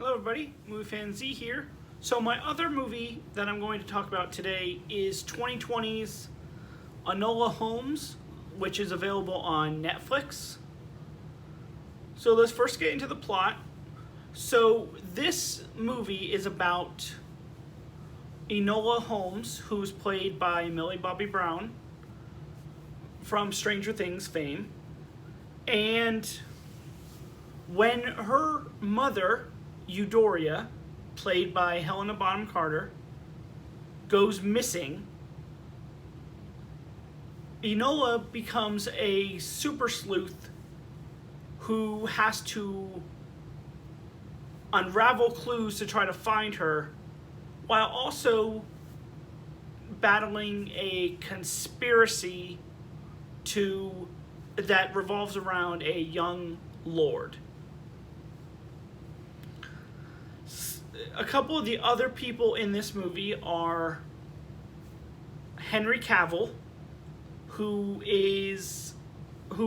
Hello everybody, Movie Fan Z here. So my other movie that I'm going to talk about today is 2020's Enola Holmes, which is available on Netflix. So let's first get into the plot. So this movie is about Enola Holmes, who's played by Millie Bobby Brown from Stranger Things fame. And when her mother, Eudora, played by Helena Bonham Carter, goes missing, Enola becomes a super sleuth who has to unravel clues to try to find her, while also battling a conspiracy that revolves around a young lord. A couple of the other people in this movie are Henry Cavill, who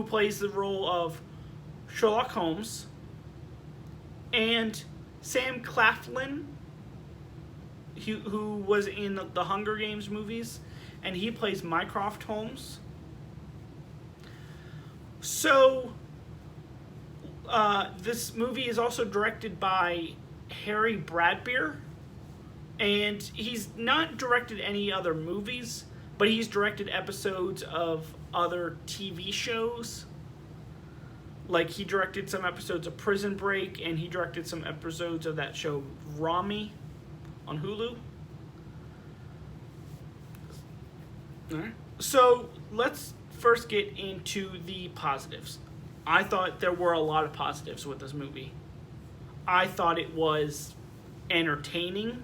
plays the role of Sherlock Holmes, and Sam Claflin, who was in the Hunger Games movies, and he plays Mycroft Holmes. So, this movie is also directed by Harry Bradbeer, and he's not directed any other movies, but he's directed episodes of other TV shows. Like, he directed some episodes of Prison Break, and he directed some episodes of that show Rami on Hulu. Alright. So, let's first get into the positives. I thought there were a lot of positives with this movie. I thought it was entertaining.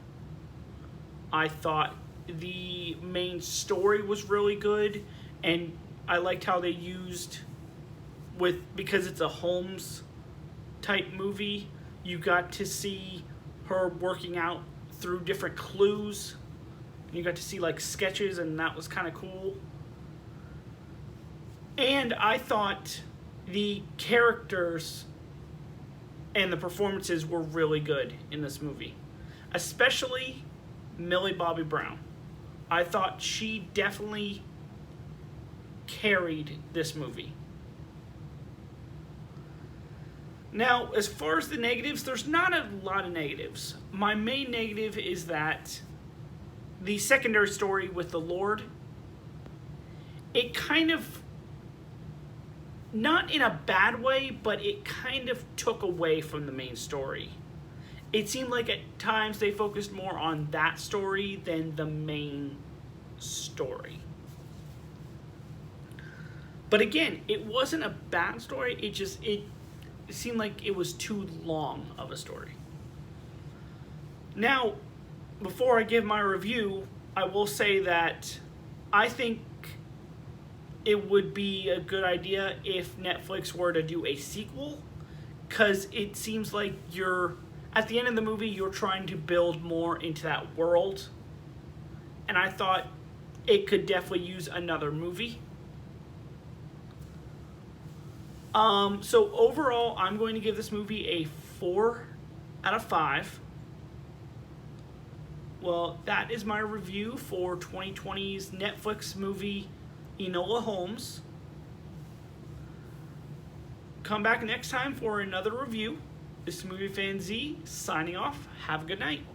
I thought the main story was really good, and I liked how they used, because it's a Holmes type movie, you got to see her working out through different clues. You got to see like sketches, and that was kind of cool. And I thought the characters and the performances were really good in this movie. Especially Millie Bobby Brown. I thought she definitely carried this movie. Now, as far as the negatives, there's not a lot of negatives. My main negative is that the secondary story with the Lord, it kind of, not in a bad way, but it kind of took away from the main story. It seemed like at times they focused more on that story than the main story. But again, it wasn't a bad story, it seemed like it was too long of a story. Now, before I give my review, I will say that I think it would be a good idea if Netflix were to do a sequel, because it seems like at the end of the movie, you're trying to build more into that world, and I thought it could definitely use another movie. So overall, I'm going to give this movie a 4 out of 5. Well, that is my review for 2020's Netflix movie Enola Holmes. Come back next time for another review. This is Movie Fan Z signing off. Have a good night.